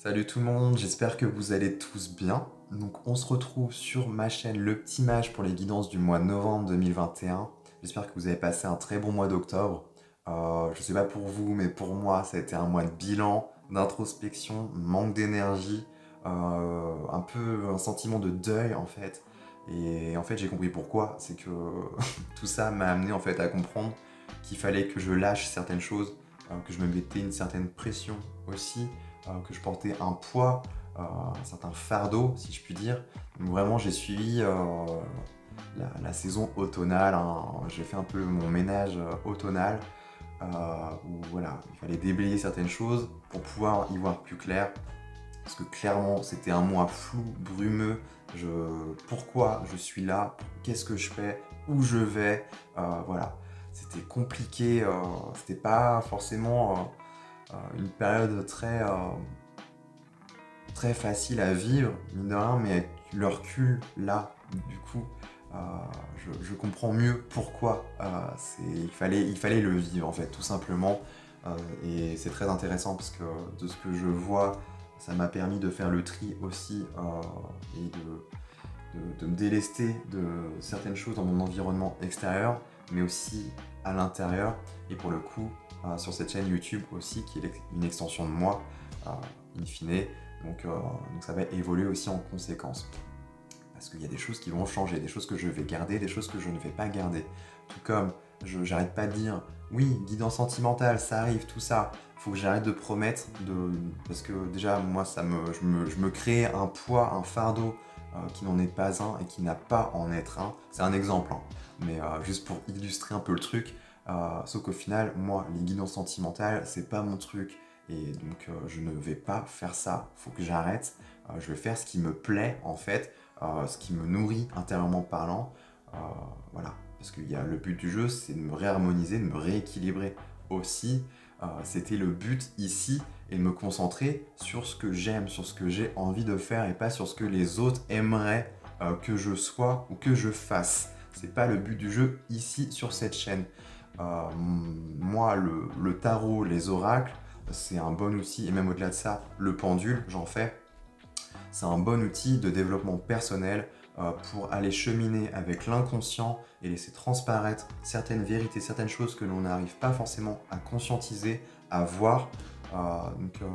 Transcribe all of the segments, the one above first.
Salut tout le monde, j'espère que vous allez tous bien. Donc on se retrouve sur ma chaîne Le Petit Mage pour les guidances du mois de novembre 2021. J'espère que vous avez passé un très bon mois d'octobre. Je sais pas pour vous, mais pour moi ça a été un mois de bilan, d'introspection, manque d'énergie, un peu un sentiment de deuil en fait. Et en fait j'ai compris pourquoi, c'est que tout ça m'a amené en fait à comprendre qu'il fallait que je lâche certaines choses, que je me mettais une certaine pression aussi, que je portais un poids, un certain fardeau, si je puis dire. Donc vraiment, j'ai suivi la saison automnale, hein. J'ai fait un peu mon ménage automnal, où voilà, il fallait déblayer certaines choses pour pouvoir y voir plus clair. Parce que clairement, c'était un mois flou, brumeux. Pourquoi je suis là? Qu'est-ce que je fais? Où je vais? Voilà. C'était compliqué. C'était pas forcément une période très facile à vivre, mine de rien, mais avec le recul, là, du coup, euh, je comprends mieux pourquoi il fallait le vivre, en fait, tout simplement. Et c'est très intéressant parce que de ce que je vois, ça m'a permis de faire le tri aussi et de me délester de certaines choses dans mon environnement extérieur, mais aussi à l'intérieur. Et pour le coup, sur cette chaîne YouTube aussi, qui est une extension de moi, in fine. Donc ça va évoluer aussi en conséquence. Parce qu'il y a des choses qui vont changer, des choses que je vais garder, des choses que je ne vais pas garder. Tout comme j'arrête pas de dire, oui, guidance sentimentale, ça arrive, tout ça. Faut que j'arrête de promettre, parce que déjà, moi, je me crée un poids, un fardeau qui n'en est pas un et qui n'a pas en être un. C'est un exemple, hein. Mais juste pour illustrer un peu le truc. Sauf qu'au final, moi, les guidances sentimentales, c'est pas mon truc. Et donc, je ne vais pas faire ça. Faut que j'arrête. Je vais faire ce qui me plaît, en fait, ce qui me nourrit intérieurement parlant. Voilà. Parce que le but du jeu, c'est de me réharmoniser, de me rééquilibrer aussi. C'était le but ici et de me concentrer sur ce que j'aime, sur ce que j'ai envie de faire et pas sur ce que les autres aimeraient que je sois ou que je fasse. C'est pas le but du jeu ici sur cette chaîne. Moi, le tarot, les oracles, c'est un bon outil, et même au-delà de ça, le pendule, j'en fais. C'est un bon outil de développement personnel pour aller cheminer avec l'inconscient et laisser transparaître certaines vérités, certaines choses que l'on n'arrive pas forcément à conscientiser, à voir.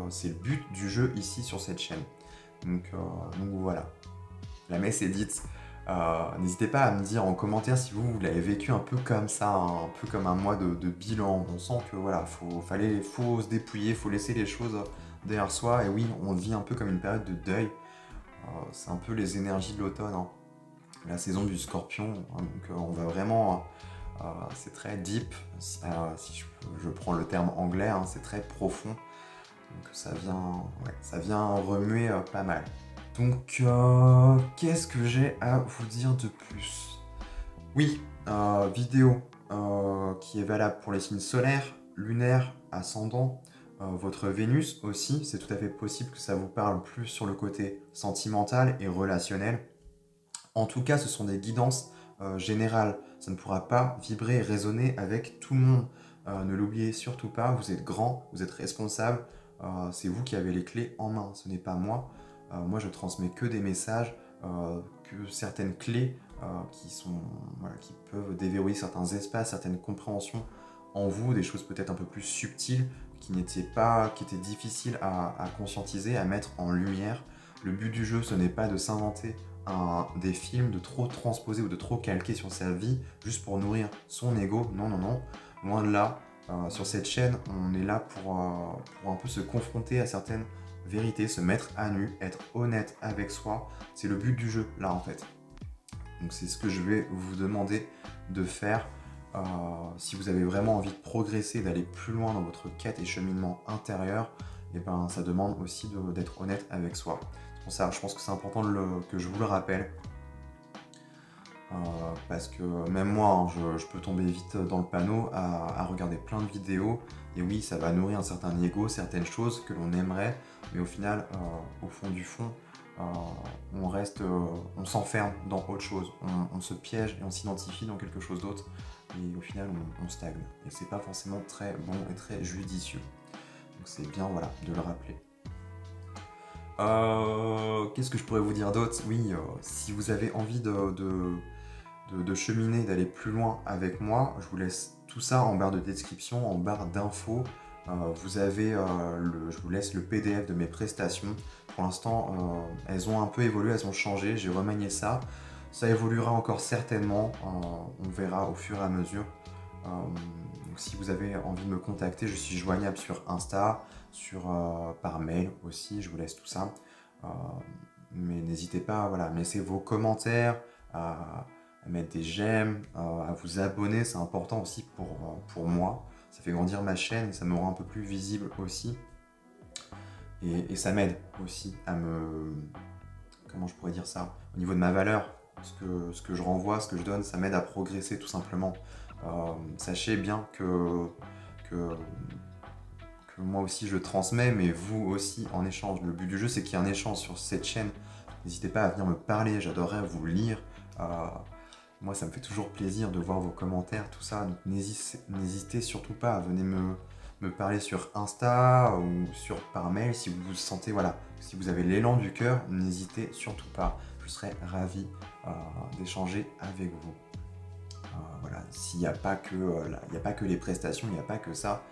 C'est le but du jeu ici sur cette chaîne. Donc voilà, la messe est dite. N'hésitez pas à me dire en commentaire si vous l'avez vécu un peu comme ça, hein, un peu comme un mois de bilan. On sent que voilà, faut se dépouiller, faut laisser les choses derrière soi. Et oui, on vit un peu comme une période de deuil. C'est un peu les énergies de l'automne, hein. La saison du scorpion, hein, donc on va vraiment, c'est très deep, si je prends le terme anglais, hein, c'est très profond, donc ça vient remuer pas mal. Donc qu'est-ce que j'ai à vous dire de plus? Oui, vidéo qui est valable pour les signes solaires, lunaires, ascendants, votre Vénus aussi, c'est tout à fait possible que ça vous parle plus sur le côté sentimental et relationnel. En tout cas, ce sont des guidances générales. Ça ne pourra pas vibrer et résonner avec tout le monde. Ne l'oubliez surtout pas, vous êtes grand, vous êtes responsable, c'est vous qui avez les clés en main, ce n'est pas moi. Moi, je transmets que des messages, que certaines clés qui peuvent déverrouiller certains espaces, certaines compréhensions en vous, des choses peut-être un peu plus subtiles qui étaient difficiles à conscientiser, à mettre en lumière. Le but du jeu, ce n'est pas de s'inventer des films, de trop transposer ou de trop calquer sur sa vie juste pour nourrir son ego. Non, non, non. Loin de là. Sur cette chaîne, on est là pour un peu se confronter à certaines vérités, se mettre à nu, être honnête avec soi. C'est le but du jeu, là, en fait. Donc c'est ce que je vais vous demander de faire si vous avez vraiment envie de progresser, d'aller plus loin dans votre quête et cheminement intérieur. Et ben, ça demande aussi d'être honnête avec soi. C'est pour ça, je pense que c'est important que je vous le rappelle. Parce que même moi, hein, je peux tomber vite dans le panneau à regarder plein de vidéos. Et oui, ça va nourrir un certain ego, certaines choses que l'on aimerait. Mais au final, au fond du fond, on s'enferme dans autre chose. On se piège et on s'identifie dans quelque chose d'autre. Et au final, on stagne. Et c'est pas forcément très bon et très judicieux. Donc c'est bien, voilà, de le rappeler. Qu'est-ce que je pourrais vous dire d'autre? Oui, si vous avez envie de cheminer, d'aller plus loin avec moi, je vous laisse tout ça en barre de description, en barre d'infos. Vous avez, je vous laisse le PDF de mes prestations. Pour l'instant, elles ont un peu évolué, elles ont changé, j'ai remanié ça. Ça évoluera encore certainement, on verra au fur et à mesure. Donc si vous avez envie de me contacter, je suis joignable sur Insta, par mail aussi, je vous laisse tout ça. Mais n'hésitez pas voilà, à me laisser vos commentaires, à mettre des j'aime, à vous abonner, c'est important aussi pour moi. Ça fait grandir ma chaîne et ça me rend un peu plus visible aussi. Et ça m'aide aussi à me... Comment je pourrais dire ça? Au niveau de ma valeur, ce que je renvoie, ce que je donne, ça m'aide à progresser tout simplement. Sachez bien que moi aussi je transmets, mais vous aussi en échange. Le but du jeu, c'est qu'il y ait un échange sur cette chaîne. N'hésitez pas à venir me parler, j'adorerais vous lire. Moi, ça me fait toujours plaisir de voir vos commentaires, tout ça. Donc n'hésitez surtout pas à venir me parler sur Insta ou par mail si vous vous sentez, voilà, si vous avez l'élan du cœur, n'hésitez surtout pas. Je serais ravi d'échanger avec vous. Voilà, s'il n'y a pas que il n'y a pas que les prestations, il n'y a pas que ça.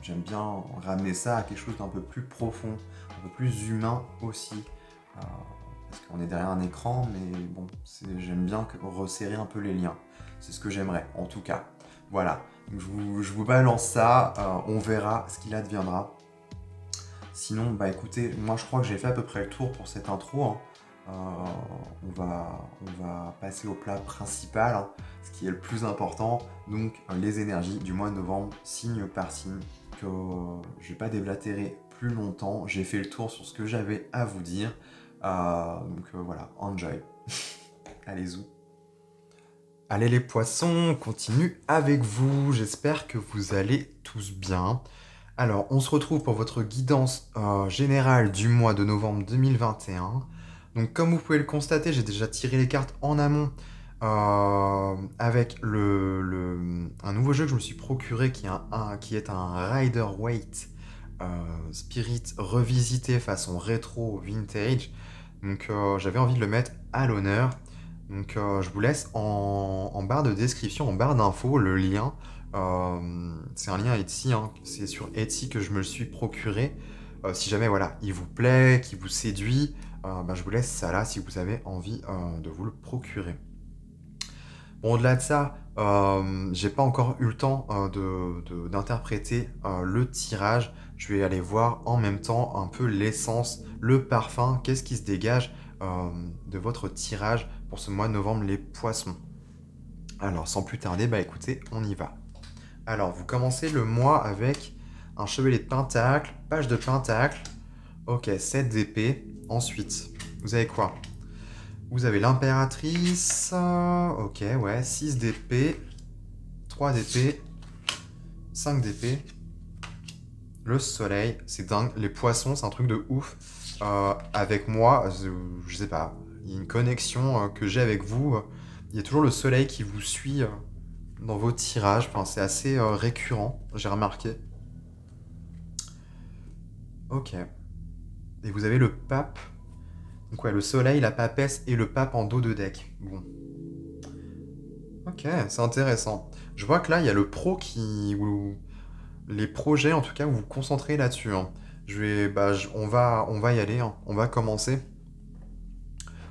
J'aime bien ramener ça à quelque chose d'un peu plus profond, un peu plus humain aussi. Parce qu'on est derrière un écran, mais bon, j'aime bien resserrer un peu les liens. C'est ce que j'aimerais, en tout cas. Voilà, donc je vous balance ça, on verra ce qu'il adviendra. Sinon, bah écoutez, moi je crois que j'ai fait à peu près le tour pour cette intro. Hein. On va passer au plat principal, hein, ce qui est le plus important, donc les énergies du mois de novembre, signe par signe, que je ne vais pas déblatérer plus longtemps. J'ai fait le tour sur ce que j'avais à vous dire. Voilà, enjoy. Allez-y. Allez les poissons, on continue avec vous. J'espère que vous allez tous bien. Alors, on se retrouve pour votre guidance générale du mois de novembre 2021. Donc, comme vous pouvez le constater, j'ai déjà tiré les cartes en amont avec un nouveau jeu que je me suis procuré qui est un Rider-Waite Spirit revisité façon rétro vintage. Donc j'avais envie de le mettre à l'honneur. Donc je vous laisse en barre de description, en barre d'infos, le lien. C'est un lien Etsy, hein. C'est sur Etsy que je me le suis procuré. Si jamais voilà, il vous plaît, qu'il vous séduit, je vous laisse ça là si vous avez envie de vous le procurer. Bon, au-delà de ça, j'ai pas encore eu le temps d'interpréter le tirage. Je vais aller voir en même temps un peu l'essence, le parfum, qu'est-ce qui se dégage de votre tirage pour ce mois de novembre, les poissons. Alors, sans plus tarder, écoutez, on y va. Alors, vous commencez le mois avec un chevalier de pentacle, page de pentacle, ok, 7 d'épée. Ensuite, vous avez quoi? Vous avez l'impératrice, ok, ouais, 6 d'épée, 3 d'épée, 5 d'épée, le soleil, c'est dingue, les poissons, c'est un truc de ouf. Avec moi, je sais pas, il y a une connexion que j'ai avec vous, il y a toujours le soleil qui vous suit dans vos tirages, enfin, c'est assez récurrent, j'ai remarqué. Ok. Et vous avez le pape. Donc ouais, le soleil, la papesse et le pape en dos de deck. Bon. Ok, c'est intéressant. Je vois que là, il y a le pro ou les projets, en tout cas, où vous vous concentrez là-dessus. Hein. On va y aller, hein. On va commencer.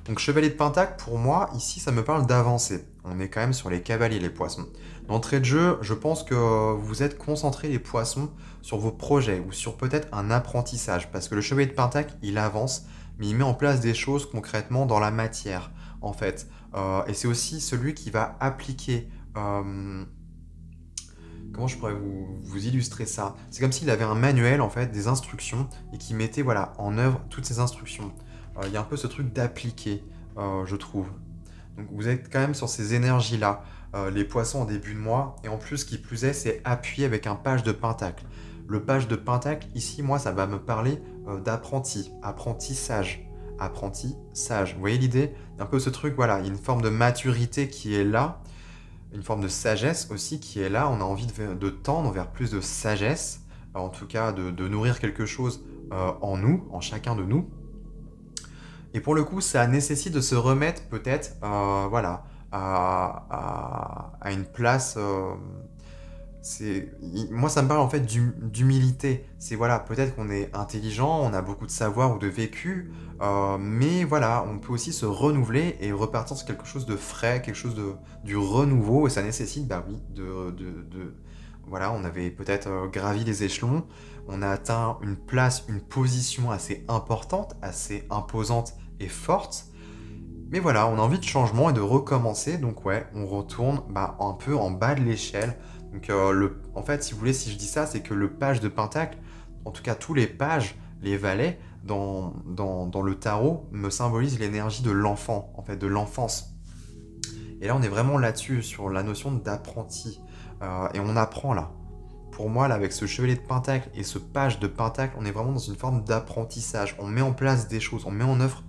Donc chevalier de pentacle, pour moi, ici, ça me parle d'avancer. On est quand même sur les cavaliers, les poissons. D'entrée de jeu, je pense que vous êtes concentrés, les poissons, sur vos projets ou sur peut-être un apprentissage. Parce que le chevalier de pentacle, il avance, mais il met en place des choses concrètement dans la matière, en fait. Et c'est aussi celui qui va appliquer... comment je pourrais vous illustrer ça? C'est comme s'il avait un manuel, en fait, des instructions, et qui mettait voilà, en œuvre toutes ces instructions. Il y a un peu ce truc d'appliquer, je trouve. Donc vous êtes quand même sur ces énergies-là, les poissons en début de mois, et en plus, qui plus est, c'est appuyé avec un page de pentacle. Le page de pentacle, ici, moi, ça va me parler d'apprenti, apprentissage, apprentissage. Vous voyez l'idée? Il y a un peu ce truc, voilà, il y a une forme de maturité qui est là, une forme de sagesse aussi qui est là. On a envie de tendre vers plus de sagesse, en tout cas de nourrir quelque chose en nous, en chacun de nous. Et pour le coup, ça nécessite de se remettre peut-être, voilà, à une place. Moi, ça me parle en fait d'humilité. C'est voilà, peut-être qu'on est intelligent, on a beaucoup de savoir ou de vécu, mais voilà, on peut aussi se renouveler et repartir sur quelque chose de frais, quelque chose du renouveau, et ça nécessite, bah oui, voilà, on avait peut-être gravi les échelons, on a atteint une place, une position assez importante, assez imposante et forte. Mais voilà, on a envie de changement et de recommencer, donc ouais, on retourne bah, un peu en bas de l'échelle. Donc en fait, si vous voulez, si je dis ça, c'est que le page de Pentacle, en tout cas tous les pages, les valets, dans le tarot, me symbolisent l'énergie de l'enfant, en fait, de l'enfance. Et là, on est vraiment là-dessus, sur la notion d'apprenti. Et on apprend là. Pour moi, là, avec ce chevalier de Pentacle et ce page de Pentacle, on est vraiment dans une forme d'apprentissage. On met en place des choses, on met en œuvre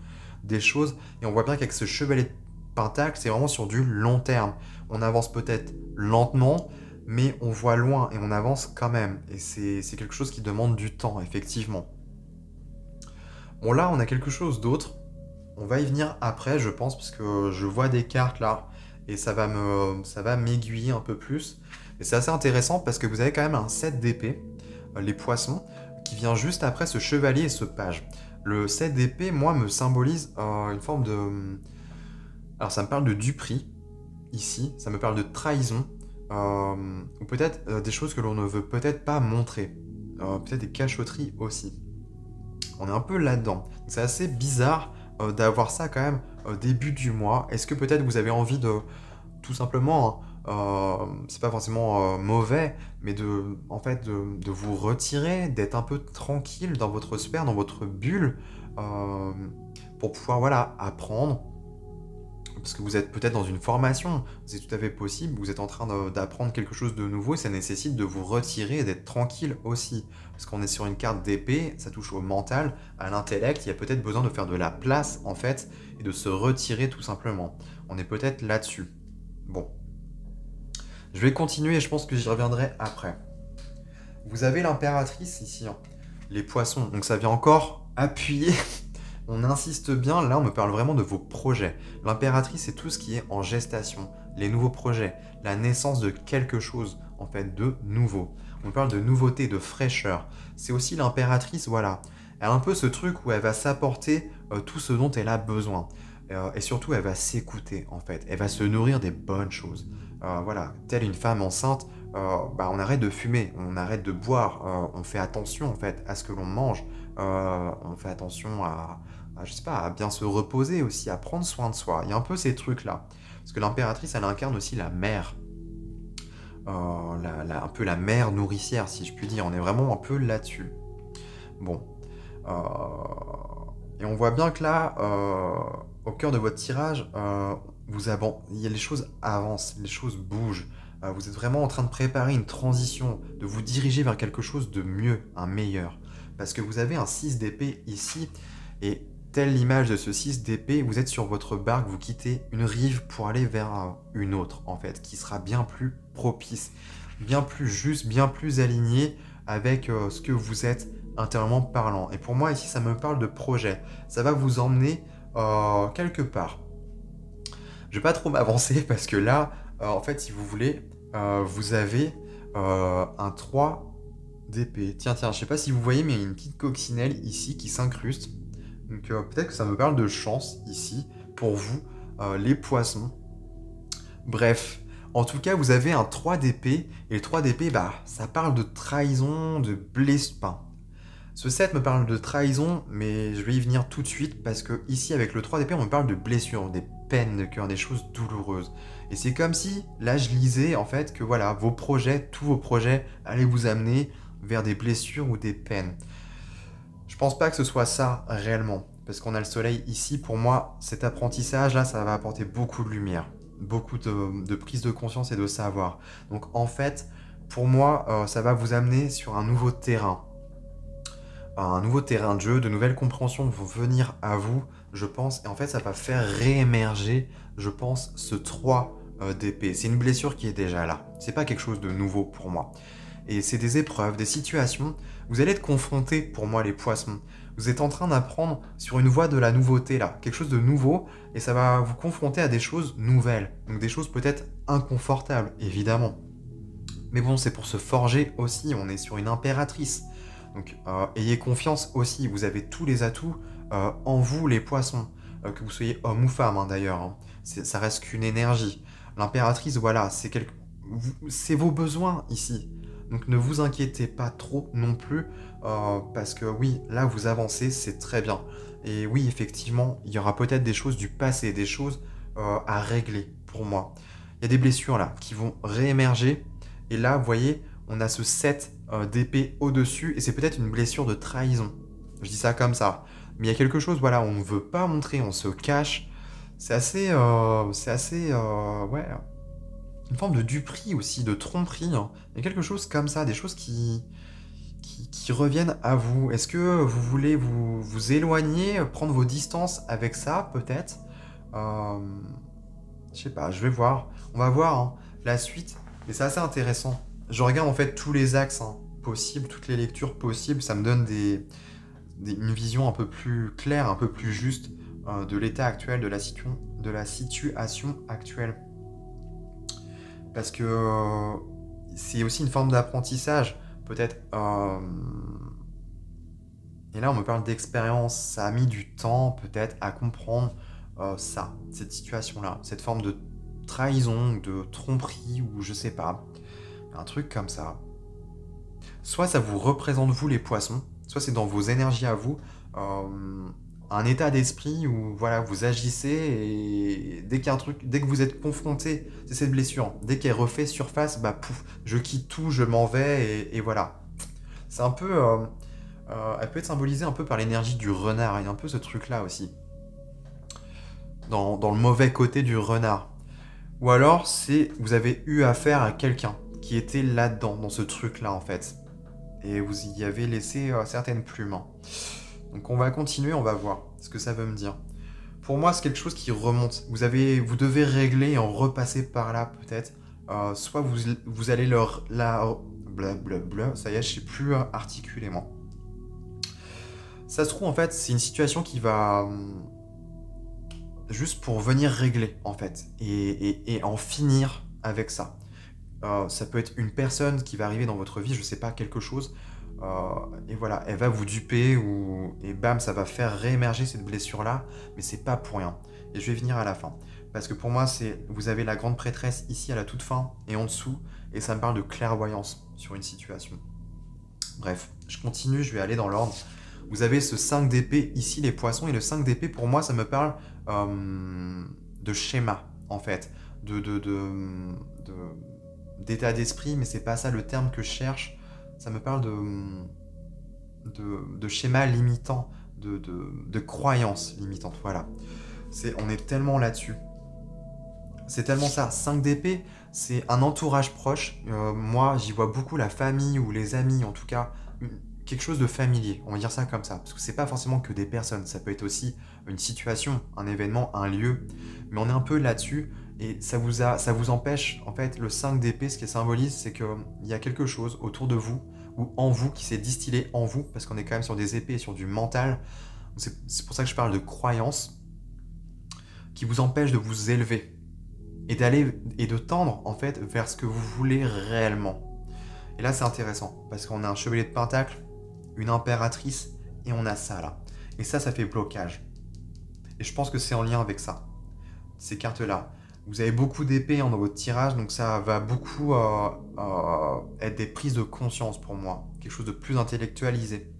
des choses, et on voit bien qu'avec ce chevalier de Pentacle, c'est vraiment sur du long terme. On avance peut-être lentement, mais on voit loin et on avance quand même. Et c'est quelque chose qui demande du temps, effectivement. Bon, là, on a quelque chose d'autre. On va y venir après, je pense, parce que je vois des cartes là, et ça va m'aiguiller un peu plus. Et c'est assez intéressant parce que vous avez quand même un 7 d'épée, les poissons, qui vient juste après ce chevalier et ce page. Le 7 d'épée, moi, me symbolise une forme de... Alors, ça me parle de duperie, ici, ça me parle de trahison, ou peut-être des choses que l'on ne veut peut-être pas montrer. Peut-être des cachotteries aussi. On est un peu là-dedans. C'est assez bizarre d'avoir ça quand même au début du mois. Est-ce que peut-être vous avez envie de, tout simplement, c'est pas forcément mauvais, mais en fait, de vous retirer, d'être un peu tranquille dans votre sphère, dans votre bulle, euh, pour pouvoir, voilà, apprendre. Parce que vous êtes peut-être dans une formation, c'est tout à fait possible, vous êtes en train d'apprendre quelque chose de nouveau et ça nécessite de vous retirer et d'être tranquille aussi. Parce qu'on est sur une carte d'épée, ça touche au mental, à l'intellect, il y a peut-être besoin de faire de la place en fait et de se retirer tout simplement. On est peut-être là-dessus. Bon. Je vais continuer et je pense que j'y reviendrai après. Vous avez l'impératrice ici, hein, les poissons, donc ça vient encore appuyer. On insiste bien, là on me parle vraiment de vos projets. L'impératrice c'est tout ce qui est en gestation, les nouveaux projets, la naissance de quelque chose en fait de nouveau. On parle de nouveauté, de fraîcheur. C'est aussi l'impératrice, voilà. Elle a un peu ce truc où elle va s'apporter tout ce dont elle a besoin. Et surtout elle va s'écouter en fait. Elle va se nourrir des bonnes choses. Voilà, telle une femme enceinte, bah, on arrête de fumer, on arrête de boire, on fait attention en fait à ce que l'on mange, on fait attention je sais pas, à bien se reposer aussi, à prendre soin de soi. Il y a un peu ces trucs-là. Parce que l'impératrice, elle incarne aussi la mère. Un peu la mère nourricière, si je puis dire. On est vraiment un peu là-dessus. Bon. Euh, et on voit bien que là, au cœur de votre tirage, les choses avancent, les choses bougent. Vous êtes vraiment en train de préparer une transition, de vous diriger vers quelque chose de mieux, un meilleur. Parce que vous avez un 6 d'épée ici, et telle l'image de ce 6 d'épée, vous êtes sur votre barque, vous quittez une rive pour aller vers une autre, en fait, qui sera bien plus propice, bien plus juste, bien plus aligné avec ce que vous êtes intérieurement parlant. Et pour moi, ici, ça me parle de projet. Ça va vous emmener quelque part. Je vais pas trop m'avancer parce que là, en fait, si vous voulez, vous avez un 3 d'épée. Tiens, je sais pas si vous voyez, mais il y a une petite coccinelle ici qui s'incruste. Donc peut-être que ça me parle de chance ici, pour vous, les poissons. Bref, en tout cas, vous avez un 3 d'épée, et le 3 d'épée, bah, ça parle de trahison, de blessure. Enfin, ce 7 me parle de trahison, mais je vais y venir tout de suite, parce que ici, avec le 3 d'épée, on me parle de blessures, des peines de cœur, des choses douloureuses. Et c'est comme si, là, je lisais, en fait, que voilà, vos projets, tous vos projets, allaient vous amener vers des blessures ou des peines. Je pense pas que ce soit ça réellement, parce qu'on a le soleil ici. Pour moi, cet apprentissage-là, ça va apporter beaucoup de lumière, beaucoup de prise de conscience et de savoir. Donc en fait, pour moi, ça va vous amener sur un nouveau terrain de jeu, de nouvelles compréhensions vont venir à vous, je pense, et en fait, ça va faire réémerger, je pense, ce 3 d'épée. C'est une blessure qui est déjà là. C'est pas quelque chose de nouveau pour moi. Et c'est des épreuves, des situations. Vous allez être confrontés, pour moi, les poissons. Vous êtes en train d'apprendre sur une voie de la nouveauté, là. Quelque chose de nouveau, et ça va vous confronter à des choses nouvelles. Donc des choses peut-être inconfortables, évidemment. Mais bon, c'est pour se forger aussi, on est sur une impératrice. Donc ayez confiance aussi, vous avez tous les atouts en vous, les poissons. Que vous soyez homme ou femme, hein, d'ailleurs. Hein. Ça reste qu'une énergie. L'impératrice, voilà, c'est vos besoins ici. Donc ne vous inquiétez pas trop non plus, parce que oui, là vous avancez, c'est très bien. Et oui, effectivement, il y aura peut-être des choses du passé, des choses à régler pour moi. Il y a des blessures là qui vont réémerger. Et là, vous voyez, on a ce 7 d'épée au-dessus, et c'est peut-être une blessure de trahison. Je dis ça comme ça. Mais il y a quelque chose, voilà, on ne veut pas montrer, on se cache. C'est assez, ouais, une forme de duperie aussi, de tromperie. Hein. Il y a quelque chose comme ça, des choses qui reviennent à vous. Est-ce que vous voulez vous éloigner, prendre vos distances avec ça, peut-être je sais pas, je vais voir. On va voir hein, la suite. Et c'est assez intéressant. Je regarde en fait tous les axes hein, possibles, toutes les lectures possibles. Ça me donne une vision un peu plus claire, un peu plus juste de l'état actuel, de la situation actuelle. Parce que c'est aussi une forme d'apprentissage, peut-être. Et là, on me parle d'expérience. Ça a mis du temps, peut-être, à comprendre cette situation-là, cette forme de trahison, de tromperie, ou je sais pas, un truc comme ça. Soit ça vous représente vous les poissons, soit c'est dans vos énergies à vous, un état d'esprit où voilà, vous agissez et dès qu'il y a un truc, dès que vous êtes confronté, c'est cette blessure, dès qu'elle refait surface, bah pouf, je quitte tout, je m'en vais et voilà. C'est un peu, elle peut être symbolisée un peu par l'énergie du renard, il y a un peu ce truc-là aussi. Dans le mauvais côté du renard. Ou alors, vous avez eu affaire à quelqu'un qui était là-dedans, dans ce truc-là, en fait. Et vous y avez laissé certaines plumes. Hein. Donc on va continuer, on va voir ce que ça veut me dire. Pour moi, c'est quelque chose qui remonte. Vous devez régler et en repasser par là, peut-être. Soit vous allez blablabla, ça y est, je sais plus articuler, moi. Ça se trouve, en fait, c'est une situation qui va... juste pour venir régler, en fait, et en finir avec ça. Ça peut être une personne qui va arriver dans votre vie, je sais pas, quelque chose, et voilà, elle va vous duper, et bam, ça va faire réémerger cette blessure-là, mais c'est pas pour rien. Et je vais venir à la fin. Parce que pour moi, vous avez la grande prêtresse ici à la toute fin, et en dessous, et ça me parle de clairvoyance sur une situation. Bref, je continue, je vais aller dans l'ordre. Vous avez ce 5 d'épée ici, les poissons, et le 5 d'épée, pour moi, ça me parle de schéma, en fait, d'état d'esprit, mais c'est pas ça le terme que je cherche. Ça me parle de schéma limitant, de croyances limitantes, voilà. On est tellement là-dessus. C'est tellement ça. 5 d'épée, c'est un entourage proche. Moi, j'y vois beaucoup la famille ou les amis, en tout cas, quelque chose de familier. On va dire ça comme ça. Parce que c'est pas forcément que des personnes. Ça peut être aussi une situation, un événement, un lieu. Mais on est un peu là-dessus. Et ça vous empêche, en fait, le 5 d'épée, ce qui symbolise, c'est qu'il y a quelque chose autour de vous, ou en vous, qui s'est distillé en vous, parce qu'on est quand même sur des épées, sur du mental. C'est pour ça que je parle de croyances, qui vous empêchent de vous élever. Et d'aller et de tendre en fait vers ce que vous voulez réellement. Et là c'est intéressant parce qu'on a un chevalier de pentacle, une impératrice et on a ça là. Et ça fait blocage. Et je pense que c'est en lien avec ça, ces cartes là. Vous avez beaucoup d'épées dans votre tirage, donc ça va beaucoup être des prises de conscience pour moi, quelque chose de plus intellectualisé.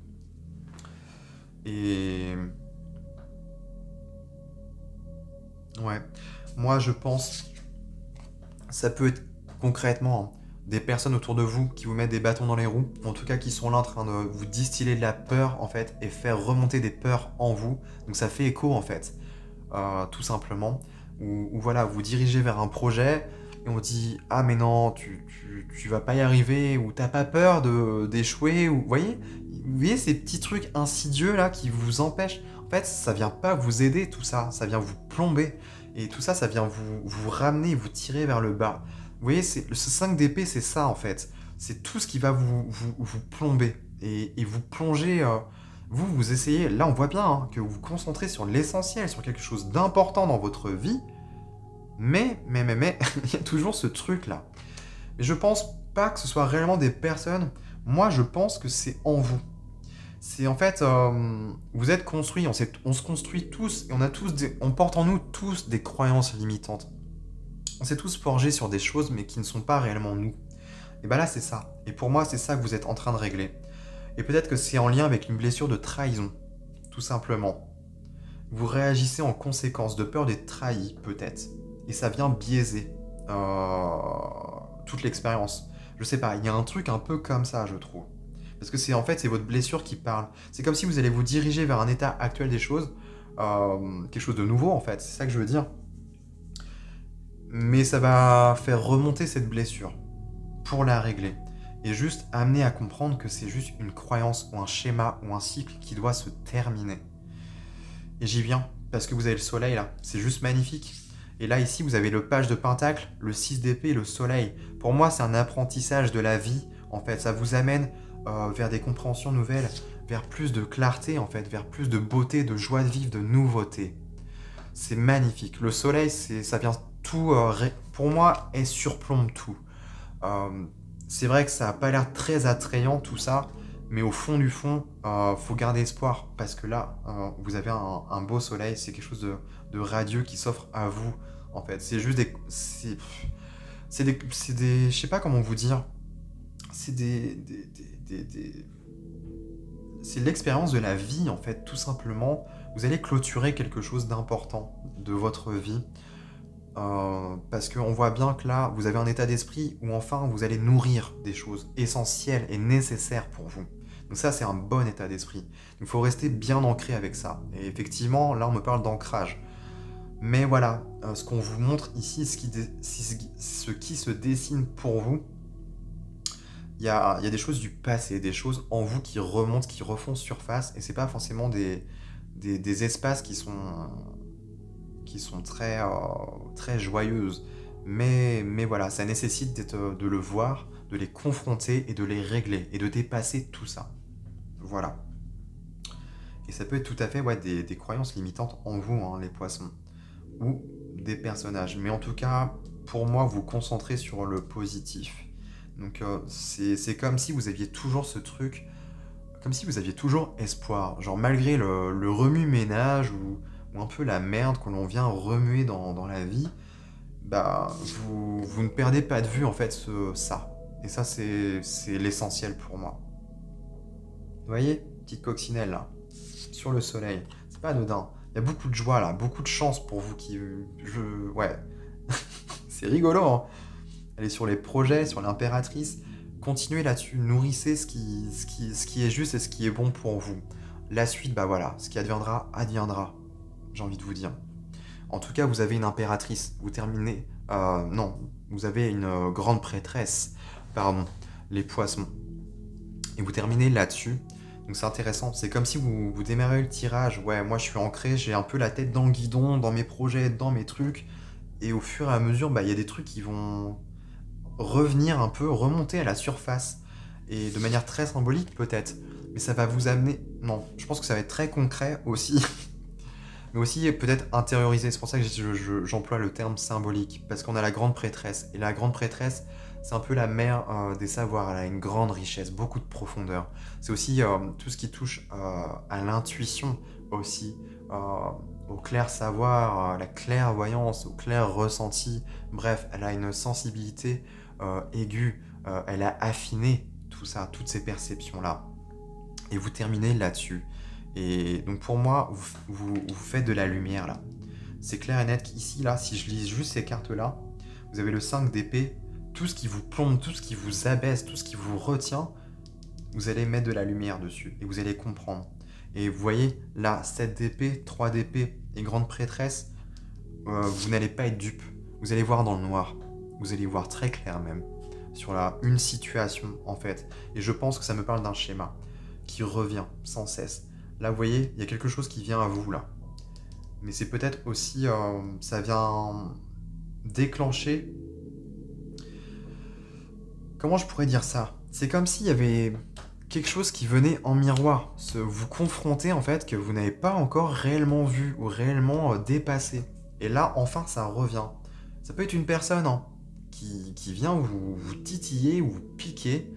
Et ouais, moi je pense. Ça peut être concrètement des personnes autour de vous qui vous mettent des bâtons dans les roues, ou en tout cas qui sont là en train de vous distiller de la peur en fait et faire remonter des peurs en vous. Donc ça fait écho en fait, tout simplement. Ou voilà, vous dirigez vers un projet et on dit ah mais non, tu vas pas y arriver, ou t'as pas peur d'échouer, ou vous voyez ces petits trucs insidieux là qui vous empêchent. En fait, ça vient pas vous aider tout ça, ça vient vous plomber. Et tout ça, ça vient vous ramener, vous tirer vers le bas. Vous voyez, ce 5 d'épée, c'est ça en fait. c'est tout ce qui va vous plomber et vous plonger. Vous essayez, là on voit bien hein, que vous vous concentrez sur l'essentiel, sur quelque chose d'important dans votre vie, mais, il y a toujours ce truc-là. Et je pense pas que ce soit réellement des personnes, moi je pense que c'est en vous. C'est en fait, vous êtes construits, on se construit tous, et on porte en nous tous des croyances limitantes. On s'est tous forgés sur des choses, mais qui ne sont pas réellement nous. Et ben là, c'est ça. Et pour moi, c'est ça que vous êtes en train de régler. Et peut-être que c'est en lien avec une blessure de trahison, tout simplement. Vous réagissez en conséquence de peur d'être trahi, peut-être. Et ça vient biaiser toute l'expérience. Je sais pas, il y a un truc un peu comme ça, je trouve. Parce que c'est votre blessure qui parle. C'est comme si vous allez vous diriger vers un état actuel des choses, quelque chose de nouveau en fait, c'est ça que je veux dire. Mais ça va faire remonter cette blessure pour la régler. Et juste amener à comprendre que c'est juste une croyance ou un schéma ou un cycle qui doit se terminer. Et j'y viens, parce que vous avez le soleil là, c'est juste magnifique. Et là ici vous avez le page de pentacle, le 6 d'épée et le soleil. Pour moi c'est un apprentissage de la vie, en fait, ça vous amène vers des compréhensions nouvelles, vers plus de clarté en fait, vers plus de beauté, de joie de vivre, de nouveauté. C'est magnifique. Le soleil, ça vient tout, pour moi, elle surplombe tout. C'est vrai que ça n'a pas l'air très attrayant tout ça, mais au fond du fond, faut garder espoir parce que là, vous avez un beau soleil, c'est quelque chose de radieux qui s'offre à vous. En fait, c'est juste je sais pas comment vous dire, c'est c'est l'expérience de la vie en fait, tout simplement. Vous allez clôturer quelque chose d'important de votre vie. Parce qu'on voit bien que là, vous avez un état d'esprit où enfin vous allez nourrir des choses essentielles et nécessaires pour vous. Donc ça, c'est un bon état d'esprit. Il faut rester bien ancré avec ça. Et effectivement, là, on me parle d'ancrage. Mais voilà, ce qu'on vous montre ici, ce qui se dessine pour vous, il y a des choses du passé, des choses en vous qui remontent, qui refont surface, et c'est pas forcément des espaces qui sont très, très joyeuses. Mais voilà, ça nécessite de le voir, de les confronter et de les régler, et de dépasser tout ça. Voilà. Et ça peut être tout à fait des croyances limitantes en vous, hein, les poissons, ou des personnages. Mais en tout cas, pour moi, vous concentrez sur le positif. Donc c'est comme si vous aviez toujours ce truc, comme si vous aviez toujours espoir. Genre malgré le remue-ménage ou un peu la merde que l'on vient remuer dans la vie, bah vous ne perdez pas de vue en fait ça. Et ça c'est l'essentiel pour moi. Vous voyez, petite coccinelle là, sur le soleil. C'est pas anodin. Il y a beaucoup de joie là, beaucoup de chance pour vous ouais. C'est rigolo, hein. Allez sur les projets, sur l'impératrice, continuez là-dessus, nourrissez ce qui est juste et ce qui est bon pour vous. La suite, bah voilà, ce qui adviendra, adviendra, j'ai envie de vous dire. En tout cas, vous avez une impératrice, vous terminez... non, vous avez une grande prêtresse, pardon, les poissons. Et vous terminez là-dessus, donc c'est intéressant, c'est comme si vous démarrez le tirage. Ouais, moi je suis ancré, j'ai un peu la tête dans le guidon, dans mes projets, dans mes trucs, et au fur et à mesure, bah il y a des trucs qui vont revenir un peu, remonter à la surface, et de manière très symbolique peut-être, mais ça va vous amener, non, je pense que ça va être très concret aussi, mais aussi peut-être intériorisé, c'est pour ça que j'emploie le terme symbolique, parce qu'on a la grande prêtresse, et la grande prêtresse, c'est un peu la mère des savoirs, elle a une grande richesse, beaucoup de profondeur, c'est aussi tout ce qui touche à l'intuition aussi, au clair savoir, à la clairvoyance, au clair ressenti, bref, elle a une sensibilité aiguë, elle a affiné tout ça, toutes ces perceptions-là. Et vous terminez là-dessus. Et donc pour moi, vous faites de la lumière là. C'est clair et net qu'ici, là, si je lis juste ces cartes-là, vous avez le 5 d'épée, tout ce qui vous plombe, tout ce qui vous abaisse, tout ce qui vous retient, vous allez mettre de la lumière dessus et vous allez comprendre. Et vous voyez, là, 7 d'épée, 3 d'épée et grande prêtresse, vous n'allez pas être dupe. Vous allez voir dans le noir. Vous allez voir très clair même. Sur une situation, en fait. Et je pense que ça me parle d'un schéma qui revient sans cesse. Là, vous voyez, il y a quelque chose qui vient à vous, là. Mais c'est peut-être aussi... ça vient déclencher Comment je pourrais dire ça? C'est comme s'il y avait quelque chose qui venait en miroir, vous confronter en fait que vous n'avez pas encore réellement vu ou réellement dépassé. Et là, enfin, ça revient. Ça peut être une personne hein, qui vient vous titiller ou vous piquer,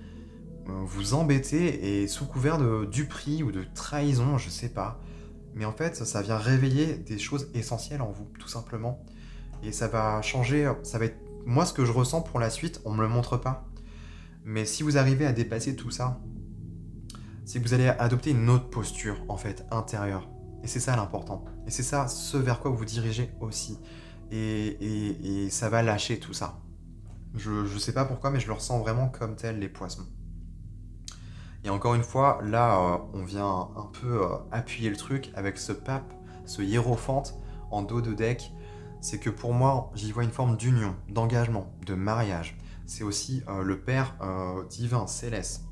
vous embêter et sous couvert de duperie ou de trahison, je sais pas. Mais en fait, ça vient réveiller des choses essentielles en vous, tout simplement. Et ça va changer, ça va être moi ce que je ressens pour la suite, on me le montre pas. Mais si vous arrivez à dépasser tout ça, c'est que vous allez adopter une autre posture, en fait, intérieure. Et c'est ça l'important. Et c'est ça ce vers quoi vous dirigez aussi. Et ça va lâcher tout ça. Je sais pas pourquoi, mais je le ressens vraiment comme tel, les poissons. Et encore une fois, là, on vient un peu appuyer le truc avec ce pape, ce hiérophante en dos de deck. C'est que pour moi, j'y vois une forme d'union, d'engagement, de mariage. C'est aussi le Père divin, céleste.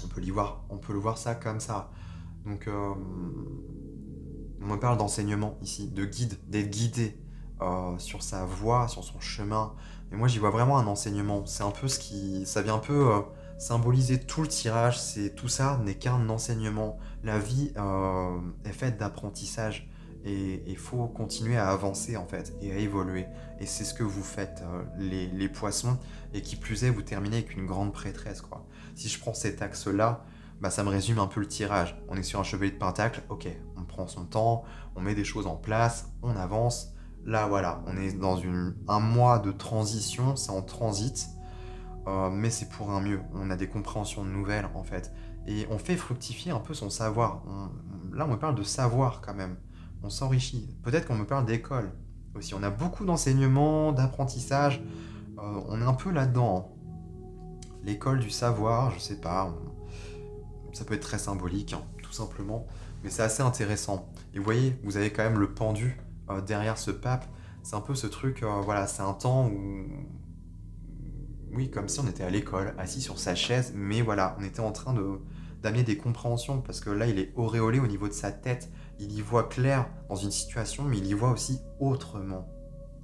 On peut le voir ça comme ça. Donc, on me parle d'enseignement ici, de guide, d'être guidé sur sa voie, sur son chemin. Mais moi, j'y vois vraiment un enseignement. C'est un peu ça vient un peu symboliser tout le tirage. C'est tout ça n'est qu'un enseignement. La vie est faite d'apprentissage et il faut continuer à avancer en fait et à évoluer. Et c'est ce que vous faites, les poissons. Et qui plus est, vous terminez avec une grande prêtresse, quoi. Si je prends cet axe-là, bah, ça me résume un peu le tirage. On est sur un chevalier de pentacle, ok, on prend son temps, on met des choses en place, on avance. Là, voilà, on est dans un mois de transition, c'est en transit, mais c'est pour un mieux. On a des compréhensions nouvelles, en fait. Et on fait fructifier un peu son savoir. Là, on me parle de savoir, quand même. On s'enrichit. Peut-être qu'on me parle d'école aussi. On a beaucoup d'enseignements, d'apprentissage. On est un peu là-dedans, hein. L'école du savoir, je sais pas, ça peut être très symbolique, hein, tout simplement, mais c'est assez intéressant. Et vous voyez, vous avez quand même le pendu derrière ce pape. C'est un peu ce truc, voilà, c'est un temps où, oui, comme si on était à l'école, assis sur sa chaise, mais voilà, on était en train d'amener des compréhensions, parce que là, il est auréolé au niveau de sa tête. Il y voit clair dans une situation, mais il y voit aussi autrement,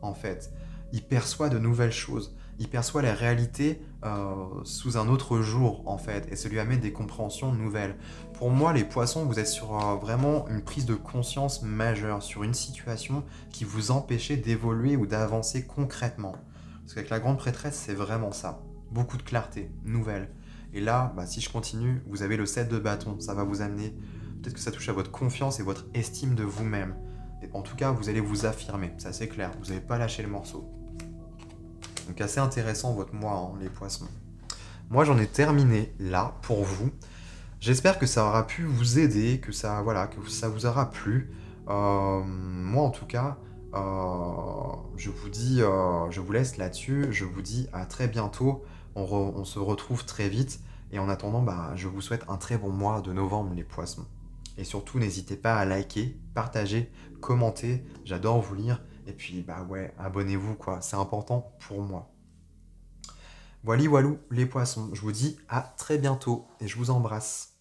en fait. Il perçoit de nouvelles choses. Il perçoit la réalité sous un autre jour, en fait, et ça lui amène des compréhensions nouvelles. Pour moi, les poissons, vous êtes sur vraiment une prise de conscience majeure, sur une situation qui vous empêchait d'évoluer ou d'avancer concrètement. Parce qu'avec la grande prêtresse, c'est vraiment ça. Beaucoup de clarté, nouvelle. Et là, bah, si je continue, vous avez le 7 de bâton. Ça va vous amener, peut-être que ça touche à votre confiance et votre estime de vous-même. Et en tout cas, vous allez vous affirmer, ça c'est clair. Vous n'allez pas lâcher le morceau. Donc assez intéressant votre mois, hein, les poissons. Moi, j'en ai terminé là pour vous. J'espère que ça aura pu vous aider, que ça, voilà, que ça vous aura plu. Moi, en tout cas, je vous dis, je vous laisse là-dessus. Je vous dis à très bientôt. On se retrouve très vite. Et en attendant, bah, je vous souhaite un très bon mois de novembre, les poissons. Et surtout, n'hésitez pas à liker, partager, commenter. J'adore vous lire. Et puis, bah ouais, abonnez-vous, quoi. C'est important pour moi. Voilà, voilou, les poissons. Je vous dis à très bientôt et je vous embrasse.